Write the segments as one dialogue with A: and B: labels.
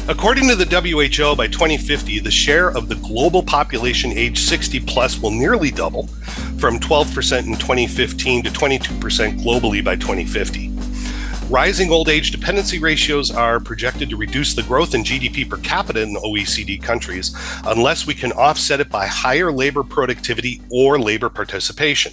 A: According to the WHO, by 2050, the share of the global population age 60 plus will nearly double from 12% in 2015 to 22% globally by 2050. Rising old age dependency ratios are projected to reduce the growth in GDP per capita in OECD countries unless we can offset it by higher labor productivity or labor participation.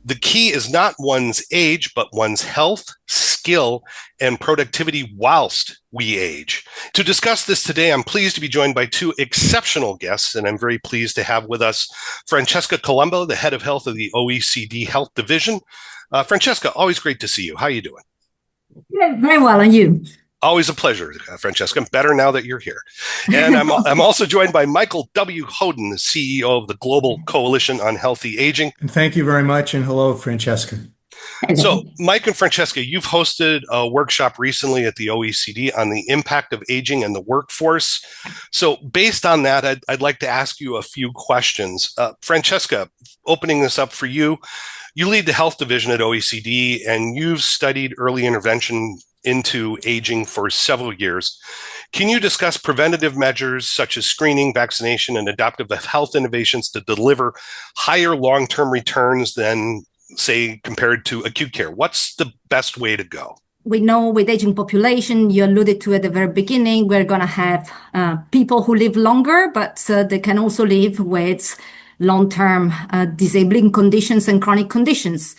A: The key is not one's age, but one's health, skill, and productivity whilst we age. To discuss this today, I'm pleased to be joined by two exceptional guests, and I'm very pleased to have with us Francesca Colombo, the head of health of the OECD Health Division. Francesca, always great to see you. How are you doing?
B: Yeah, very well, and you?
A: Always a pleasure, Francesca. Better now that you're here. And I'm also joined by Michael W. Hodin, the CEO of the Global Coalition on Healthy Aging.
C: And thank you very much, and hello, Francesca.
A: So, Mike and Francesca, you've hosted a workshop recently at the OECD on the impact of aging in the workforce. So, based on that, I'd like to ask you a few questions. Francesca, opening this up for you, you lead the health division at OECD, and you've studied early intervention into aging for several years. Can you discuss preventative measures such as screening, vaccination, and adaptive health innovations to deliver higher long-term returns than, say, compared to acute care? What's the best way to go?
B: We know with aging population, you alluded to at the very beginning, we're going to have people who live longer, but they can also live with long-term disabling conditions and chronic conditions.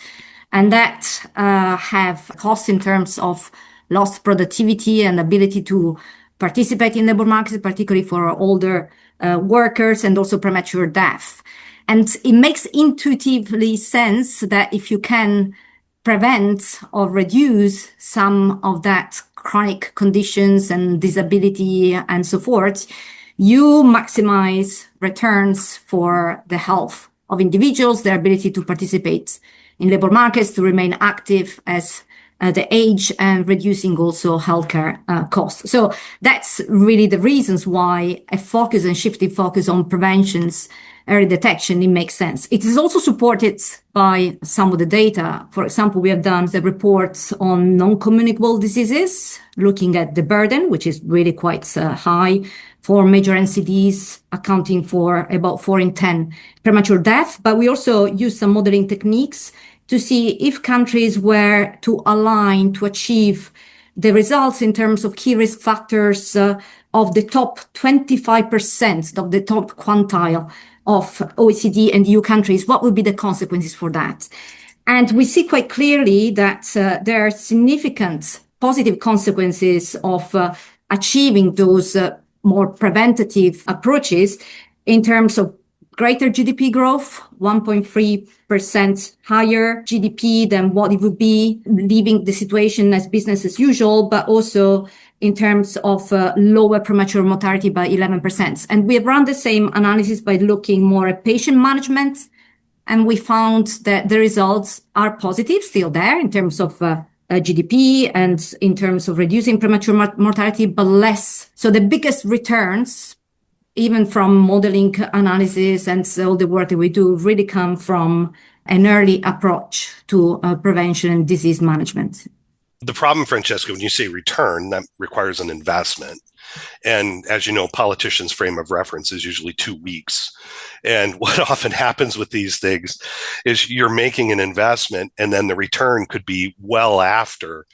B: And that have costs in terms of lost productivity and ability to participate in labor markets, particularly for older workers, and also premature death. And it makes intuitively sense that if you can prevent or reduce some of that chronic conditions and disability and so forth, you maximize returns for the health of individuals, their ability to participate in labor markets, to remain active as the age, and reducing also healthcare costs. So that's really the reasons why a focus and shifting focus on preventions, early detection, it makes sense. It is also supported by some of the data. For example, we have done the reports on non-communicable diseases, looking at the burden, which is really quite high for major NCDs, accounting for about 4 in 10 premature death. But we also use some modeling techniques to see if countries were to align to achieve the results in terms of key risk factors of the top 25% of the top quintile of OECD and EU countries, what would be the consequences for that? And we see quite clearly that there are significant positive consequences of achieving those more preventative approaches in terms of greater GDP growth, 1.3% higher GDP than what it would be leaving the situation as business as usual, but also in terms of lower premature mortality by 11%. And we have run the same analysis by looking more at patient management, and we found that the results are positive, still there in terms of GDP and in terms of reducing premature mortality, but less. So the biggest returns, even from modeling analysis and all the work that we do, really come from an early approach to prevention and disease management.
A: The problem, Francesca, when you say return, that requires an investment. And as you know, politicians' frame of reference is usually 2 weeks. And what often happens with these things is you're making an investment and then the return could be well after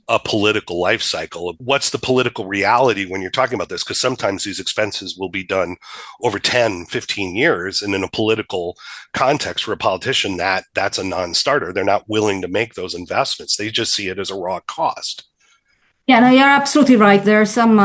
A: a political life cycle. What's the political reality when you're talking about this? Because sometimes these expenses will be done over 10, 15 years. And in a political context for a politician, that's a non-starter. They're not willing to make those investments. They just see it as a raw cost.
B: Yeah, no, you're absolutely right. There are some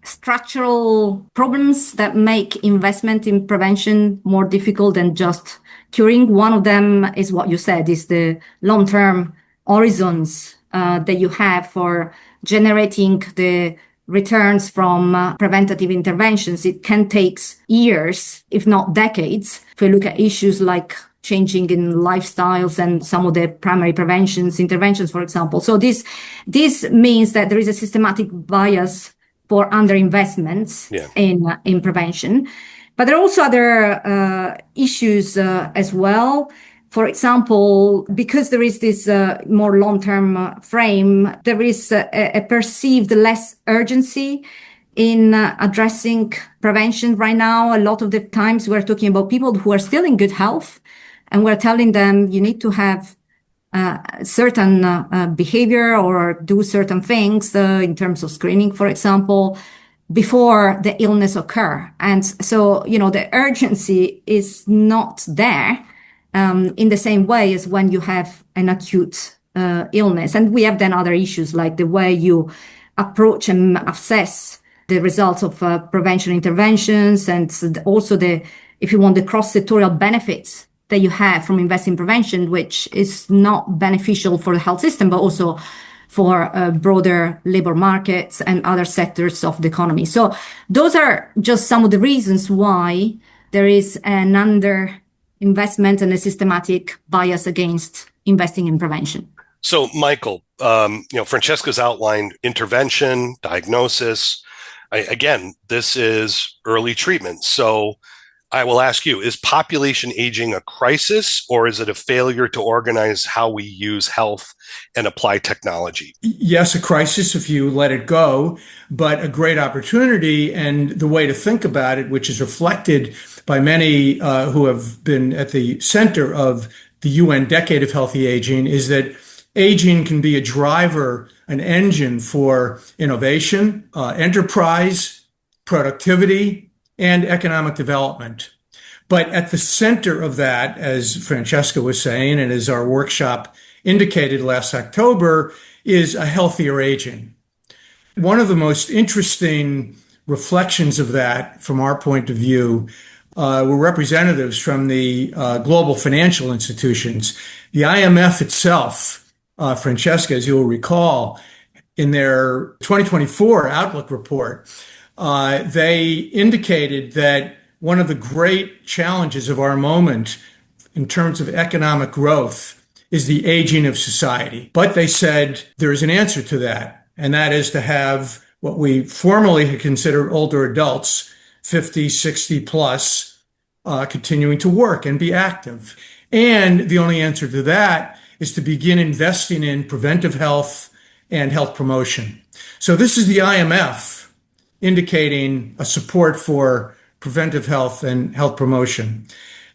B: structural problems that make investment in prevention more difficult than just curing. One of them is what you said, is the long-term horizons that you have for generating the returns from preventative interventions. It can take years, if not decades. If we look at issues like changing in lifestyles and some of the primary preventions, interventions, for example. So this means that there is a systematic bias for underinvestments in prevention. But there are also other issues as well. For example, because there is this more long-term frame, there is a perceived less urgency in addressing prevention right now. A lot of the times we're talking about people who are still in good health, and we're telling them you need to have certain behavior or do certain things in terms of screening, for example, before the illness occur. And so, the urgency is not there in the same way as when you have an acute illness. And we have then other issues like the way you approach and assess the results of prevention interventions, and also if you want, the cross-sectorial benefits that you have from investing in prevention, which is not beneficial for the health system, but also for broader labor markets and other sectors of the economy. So those are just some of the reasons why there is an under-investment and a systematic bias against investing in prevention.
A: So, Michael, Francesca's outlined intervention, diagnosis. Again, this is early treatment. So I will ask you, is population aging a crisis, or is it a failure to organize how we use health and apply technology?
C: Yes, a crisis if you let it go, but a great opportunity. And the way to think about it, which is reflected by many who have been at the center of the UN Decade of Healthy Aging, is that aging can be a driver, an engine for innovation, enterprise, productivity, and economic development. But at the center of that, as Francesca was saying, and as our workshop indicated last October, is a healthier aging. One of the most interesting reflections of that, from our point of view, were representatives from the global financial institutions. The IMF itself, Francesca, as you'll recall, in their 2024 Outlook report, they indicated that one of the great challenges of our moment in terms of economic growth is the aging of society. But they said there is an answer to that, and that is to have what we formerly had considered older adults, 50, 60 plus, continuing to work and be active. And the only answer to that is to begin investing in preventive health and health promotion. So this is the IMF indicating a support for preventive health and health promotion.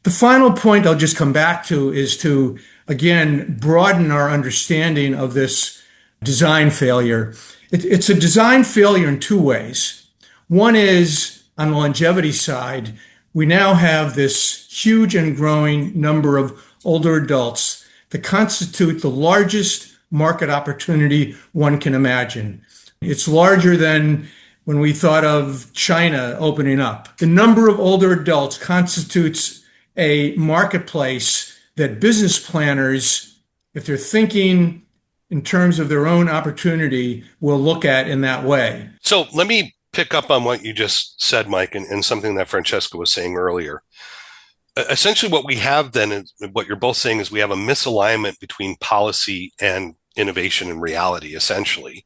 C: The final point I'll just come back to is to, again, broaden our understanding of this design failure. It's a design failure in two ways. One is, on the longevity side, we now have this huge and growing number of older adults that constitute the largest market opportunity one can imagine. It's larger than when we thought of China opening up. The number of older adults constitutes a marketplace that business planners, if they're thinking in terms of their own opportunity, will look at in that way.
A: So let me pick up on what you just said, Mike, and something that Francesca was saying earlier. Essentially, what we have then, is what you're both saying, is we have a misalignment between policy and innovation and reality, essentially,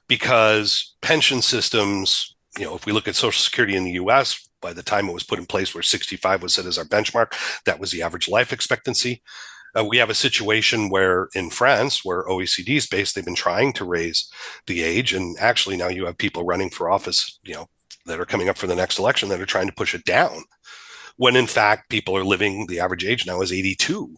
A: because pension systems, if we look at Social Security in the US, by the time it was put in place where 65 was set as our benchmark, that was the average life expectancy. We have a situation where in France, where OECD is based, they've been trying to raise the age. And actually now you have people running for office, that are coming up for the next election that are trying to push it down, when in fact people are living, the average age now is 82.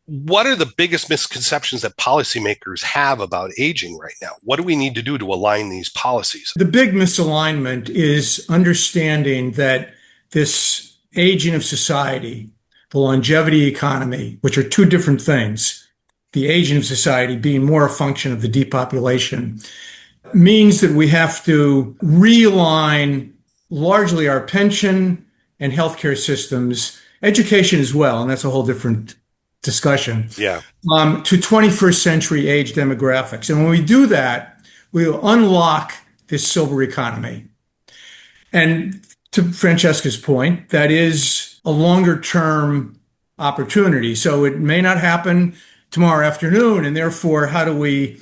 A: What are the biggest misconceptions that policymakers have about aging right now? What do we need to do to align these policies?
C: The big misalignment is understanding that this aging of society, the longevity economy, which are two different things, the aging of society being more a function of the depopulation, means that we have to realign largely our pension and healthcare systems, education as well, and that's a whole different discussion,
A: to
C: 21st century age demographics. And when we do that, we'll unlock this silver economy. And to Francesca's point, that is a longer term opportunity. So it may not happen tomorrow afternoon. And therefore, how do we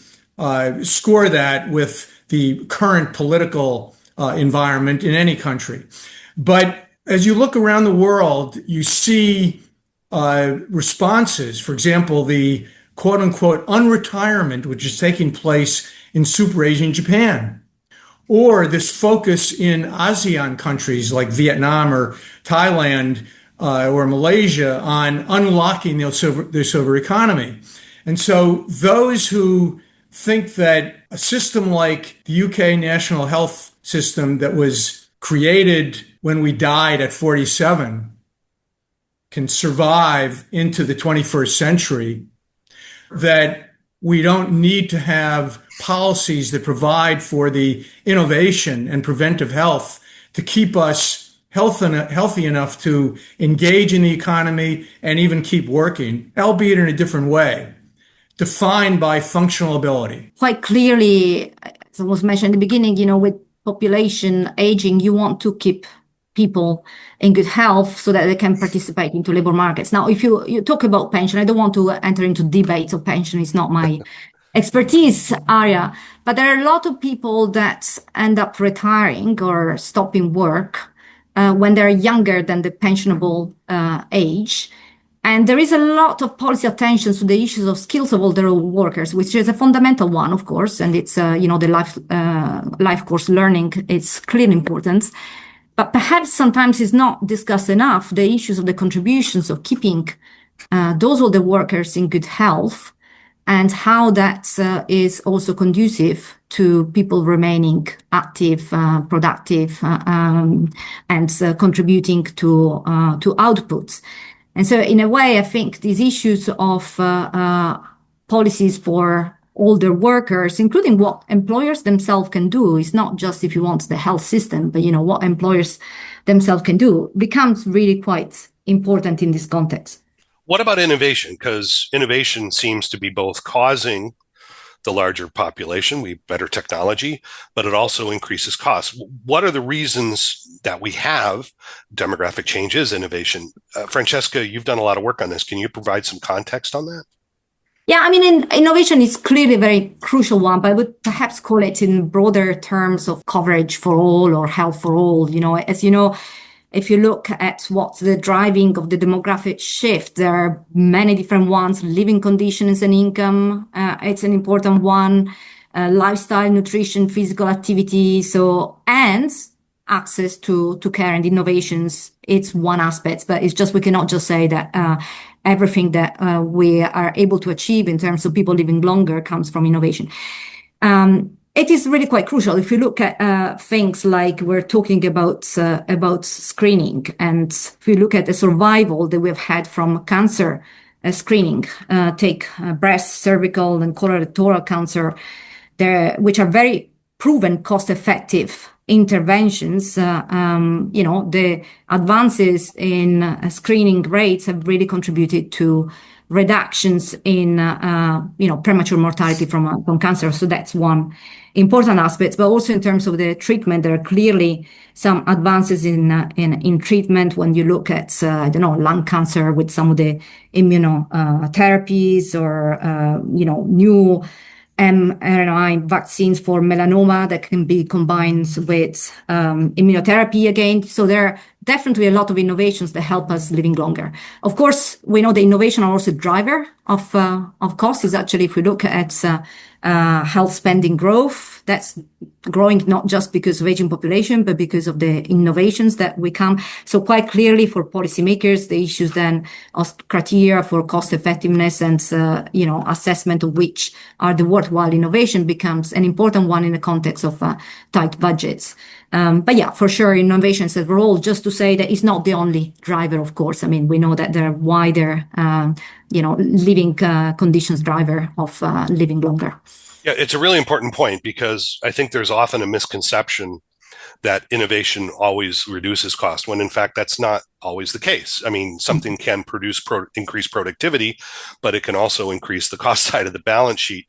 C: score that with the current political environment in any country? But as you look around the world, you see responses. For example, the quote unquote unretirement, which is taking place in super aging Japan, or this focus in ASEAN countries like Vietnam or Thailand or Malaysia on unlocking their silver economy. And so those who think that a system like the UK national health system that was created when we died at 47 can survive into the 21st century, that we don't need to have policies that provide for the innovation and preventive health to keep us healthy enough to engage in the economy and even keep working, albeit in a different way, defined by functional ability.
B: Quite clearly, as was mentioned in the beginning, with population aging, you want to keep people in good health so that they can participate into labor markets. Now, if you talk about pension, I don't want to enter into debates of pension. It's not my expertise area, but there are a lot of people that end up retiring or stopping work when they're younger than the pensionable age. And there is a lot of policy attention to the issues of skills of older workers, which is a fundamental one, of course, and it's the life course learning. It's clearly important. But perhaps sometimes it's not discussed enough, the issues of the contributions of keeping those older workers in good health and how that is also conducive to people remaining active, productive, and contributing to outputs. And so in a way, I think these issues of policies for older workers, including what employers themselves can do, is not just, if you want, the health system, but what employers themselves can do, becomes really quite important in this context.
A: What about innovation? Because innovation seems to be both causing the larger population, better technology, but it also increases costs. What are the reasons that we have demographic changes, innovation? Francesca, you've done a lot of work on this. Can you provide some context on that?
B: Yeah, I mean, innovation is clearly a very crucial one, but I would perhaps call it in broader terms of coverage for all or health for all. As you know, if you look at what's the driving of the demographic shift, there are many different ones. Living conditions and income, it's an important one. Lifestyle, nutrition, physical activity, and access to care and innovations. It's one aspect, but it's just we cannot just say that everything that we are able to achieve in terms of people living longer comes from innovation. It is really quite crucial. If you look at things like we're talking about screening, and if you look at the survival that we've had from cancer screening, take breast, cervical, and colorectal cancer, which are very proven cost-effective interventions. The advances in screening rates have really contributed to reductions in premature mortality from cancer. So that's one important aspect. But also in terms of the treatment, there are clearly some advances in treatment when you look at lung cancer with some of the immunotherapies or new mRNA vaccines for melanoma that can be combined with immunotherapy again. So there are definitely a lot of innovations that help us living longer. Of course, we know the innovation are also a driver of cost. Is actually, if we look at health spending growth, that's growing not just because of aging population, but because of the innovations that we come. So quite clearly for policymakers, the issues then of criteria for cost effectiveness and, assessment of which are the worthwhile innovation becomes an important one in the context of tight budgets. But yeah, for sure, innovations overall, just to say that it's not the only driver, of course. I mean, we know that there are wider, living conditions driver of living longer.
A: Yeah, it's a really important point because I think there's often a misconception that innovation always reduces cost, when in fact that's not always the case. I mean, something can produce increased productivity, but it can also increase the cost side of the balance sheet.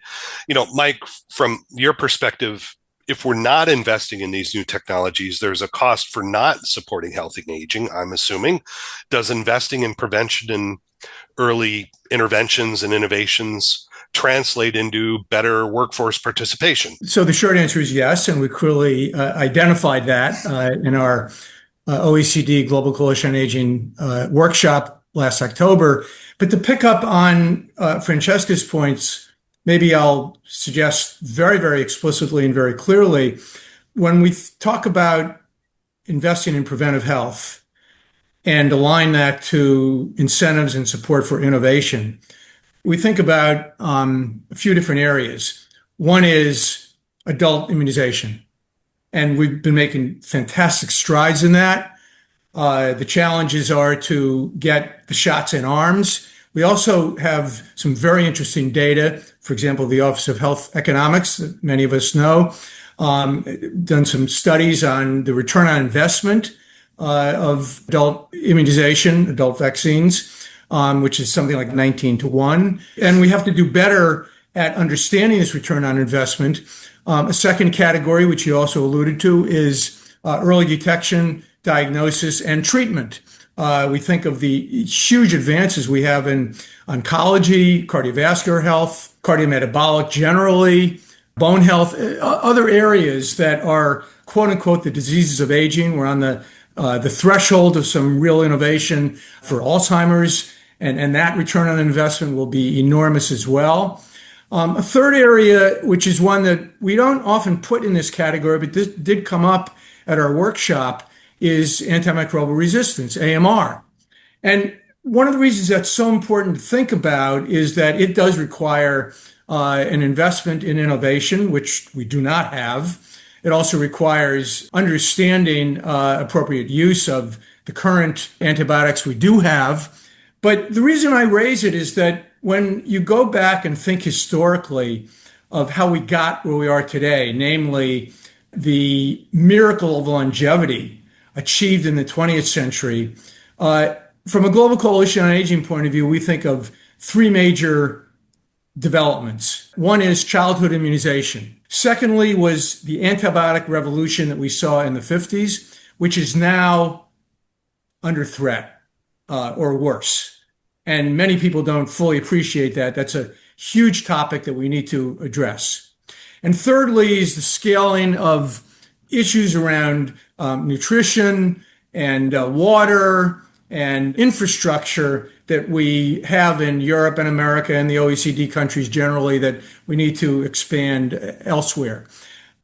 A: Mike, from your perspective, if we're not investing in these new technologies, there's a cost for not supporting healthy aging, I'm assuming. Does investing in prevention and early interventions and innovations translate into better workforce participation?
C: So the short answer is yes, and we clearly identified that in our OECD Global Coalition on Aging workshop last October. But to pick up on Francesca's points, maybe I'll suggest very, very explicitly and very clearly, when we talk about investing in preventive health and align that to incentives and support for innovation, we think about a few different areas. One is adult immunization, and we've been making fantastic strides in that. The challenges are to get the shots in arms. We also have some very interesting data. For example, the Office of Health Economics, that many of us know, done some studies on the return on investment of adult immunization, adult vaccines, which is something like 19 to 1. And we have to do better at understanding this return on investment. A second category, which you also alluded to, is early detection, diagnosis, and treatment. We think of the huge advances we have in oncology, cardiovascular health, cardiometabolic generally, bone health, other areas that are, quote unquote, the diseases of aging. We're on the threshold of some real innovation for Alzheimer's, and that return on investment will be enormous as well. A third area, which is one that we don't often put in this category, but this did come up at our workshop, is antimicrobial resistance, AMR. And one of the reasons that's so important to think about is that it does require an investment in innovation, which we do not have. It also requires understanding appropriate use of the current antibiotics we do have. But the reason I raise it is that when you go back and think historically of how we got where we are today, namely the miracle of longevity achieved in the 20th century, from a Global Coalition on Aging point of view, we think of three major developments. One is childhood immunization. Secondly was the antibiotic revolution that we saw in the 50s, which is now under threat or worse. And many people don't fully appreciate that. That's a huge topic that we need to address. And thirdly is the scaling of issues around nutrition and water and infrastructure that we have in Europe and America and the OECD countries generally that we need to expand elsewhere.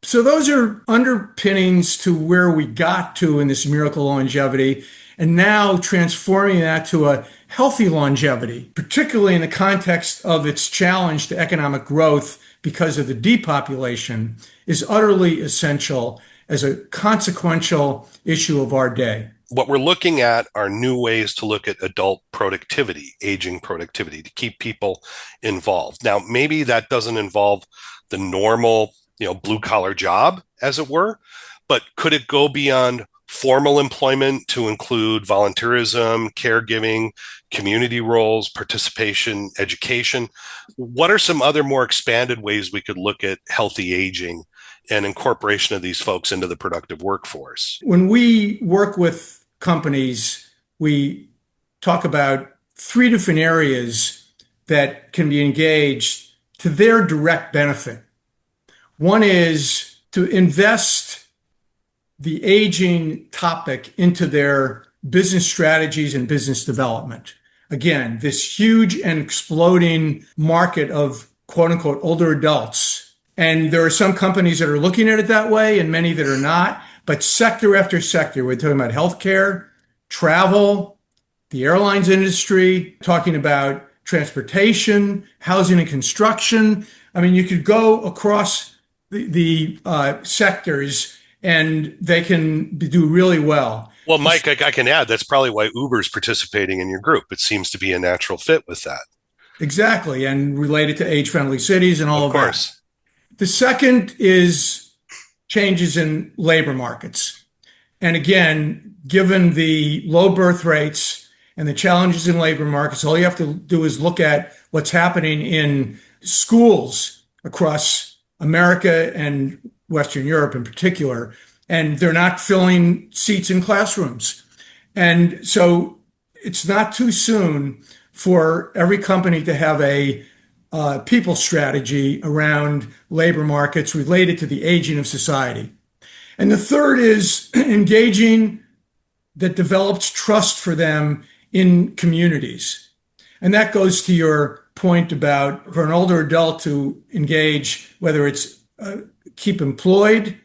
C: So those are underpinnings to where we got to in this miracle longevity, and now transforming that to a healthy longevity, particularly in the context of its challenge to economic growth because of the depopulation, is utterly essential as a consequential issue of our day.
A: What we're looking at are new ways to look at adult productivity, aging productivity, to keep people involved. Now, maybe that doesn't involve the normal, blue collar job, as it were, but could it go beyond formal employment to include volunteerism, caregiving, community roles, participation, education? What are some other more expanded ways we could look at healthy aging and incorporation of these folks into the productive workforce?
C: When we work with companies, we talk about three different areas that can be engaged to their direct benefit. One is to invest the aging topic into their business strategies and business development. Again, this huge and exploding market of quote unquote older adults. And there are some companies that are looking at it that way and many that are not. But sector after sector, we're talking about healthcare, travel, the airlines industry, talking about transportation, housing and construction. I mean, you could go across the sectors and they can do really well.
A: Well, Mike, I can add, that's probably why Uber's participating in your group. It seems to be a natural fit with that.
C: Exactly. And related to age-friendly cities and all of that. Of course. The second is changes in labor markets. And again, given the low birth rates and the challenges in labor markets, all you have to do is look at what's happening in schools across America and Western Europe in particular, and they're not filling seats in classrooms. And so it's not too soon for every company to have a people strategy around labor markets related to the aging of society. And the third is engaging that develops trust for them in communities. And that goes to your point about for an older adult to engage, whether it's keep employed,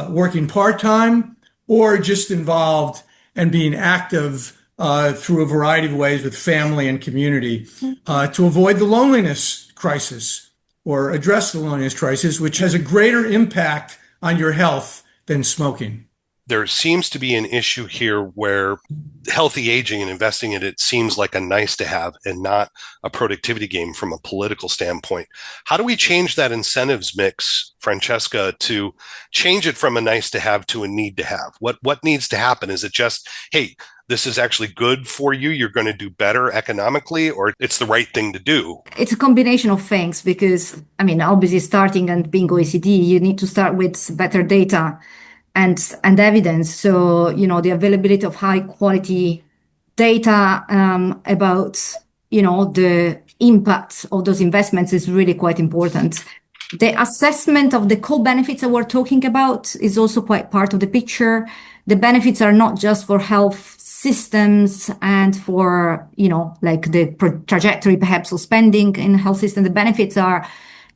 C: working part-time or just involved and being active through a variety of ways with family and community to avoid the loneliness crisis or address the loneliness crisis, which has a greater impact on your health than smoking.
A: There seems to be an issue here where healthy aging and investing in it seems like a nice to have and not a productivity game from a political standpoint. How do we change that incentives mix, Francesca, to change it from a nice to have to a need to have? What needs to happen? Is it just, hey, this is actually good for you, you're going to do better economically, or it's the right thing to do?
B: It's a combination of things because, obviously starting and being OECD, you need to start with better data and evidence. So, the availability of high quality data about, the impact of those investments is really quite important. The assessment of the co-benefits that we're talking about is also quite part of the picture. The benefits are not just for health systems and for, like the trajectory perhaps of spending in health system. The benefits are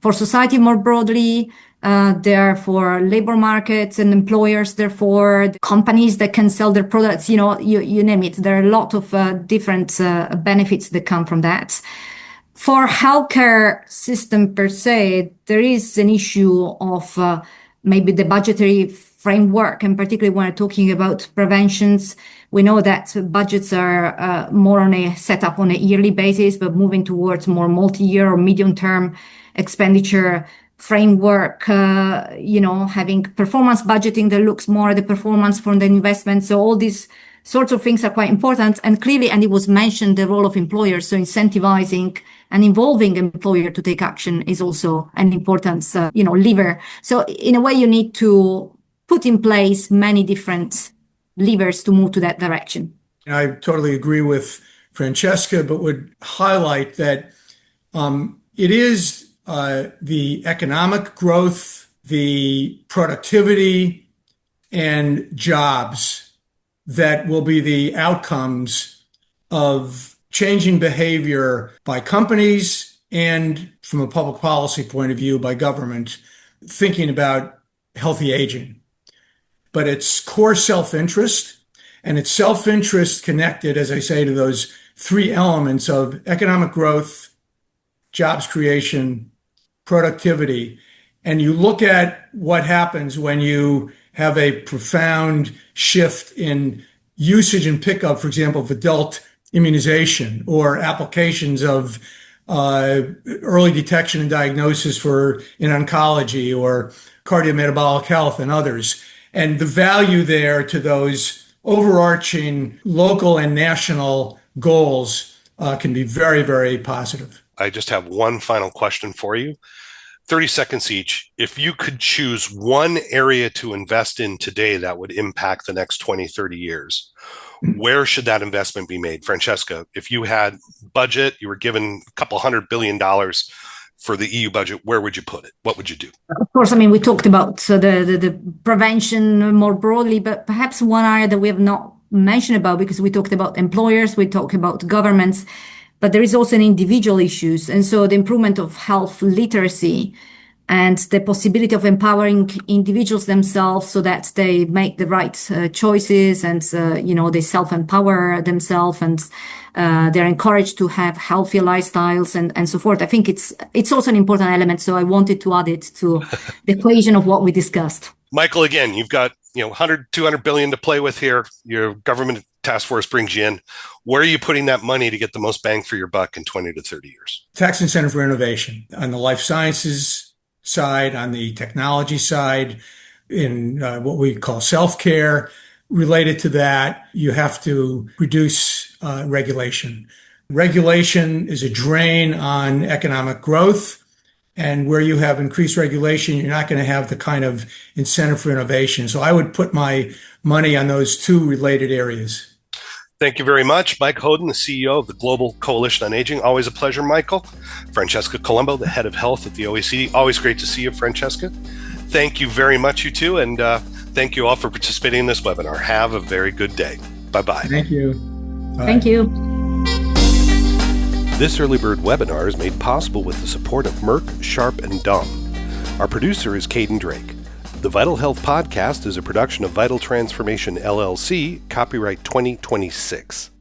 B: for society more broadly. They're for labor markets and employers, therefore the companies that can sell their products, you name it. There are a lot of different benefits that come from that. For healthcare system per se, there is an issue of maybe the budgetary framework, and particularly when we're talking about preventions. We know that budgets are more on a setup on a yearly basis, but moving towards more multi-year or medium-term expenditure framework, having performance budgeting that looks more at the performance from the investment. So all these sorts of things are quite important. And clearly, and it was mentioned, the role of employers. So incentivizing and involving employer to take action is also an important, lever. So in a way, you need to put in place many different levers to move to that direction.
C: I totally agree with Francesca, but would highlight that it is the economic growth, the productivity, and jobs that will be the outcomes of changing behavior by companies and, from a public policy point of view, by government, thinking about healthy aging. But it's core self-interest, and it's self-interest connected, as I say, to those three elements of economic growth, jobs creation, productivity. And you look at what happens when you have a profound shift in usage and pickup, for example, of adult immunization or applications of early detection and diagnosis in oncology or cardiometabolic health and others. And the value there to those overarching local and national goals can be very, very positive.
A: I just have one final question for you. 30 seconds each. If you could choose one area to invest in today that would impact the next 20, 30 years, where should that investment be made? Francesca, if you had budget, you were given a couple $100 billion for the EU budget, where would you put it? What would you do?
B: Of course, we talked about the prevention more broadly, but perhaps one area that we have not mentioned about, because we talked about employers, we talked about governments, but there is also an individual issues. And so the improvement of health literacy and the possibility of empowering individuals themselves so that they make the right choices and, they self-empower themselves and they're encouraged to have healthier lifestyles and so forth. I think it's also an important element. So I wanted to add it to the equation of what we discussed.
A: Michael, again, you've got 100, 200 billion to play with here. Your government task force brings you in. Where are you putting that money to get the most bang for your buck in 20 to 30 years?
C: Tax incentive for innovation on the life sciences side, on the technology side, in what we call self-care. Related to that, you have to reduce regulation. Regulation is a drain on economic growth. And where you have increased regulation, you're not going to have the kind of incentive for innovation. So I would put my money on those two related areas.
A: Thank you very much. Mike Hodin, the CEO of the Global Coalition on Aging. Always a pleasure, Michael. Francesca Colombo, the head of health at the OECD. Always great to see you, Francesca. Thank you very much, you two. And thank you all for participating in this webinar. Have a very good day. Bye-bye.
C: Thank you.
B: Bye. Thank you.
A: This Early Bird webinar is made possible with the support of Merck, Sharp, and Dumb. Our producer is Caden Drake. The Vital Health Podcast is a production of Vital Transformation LLC, copyright 2026.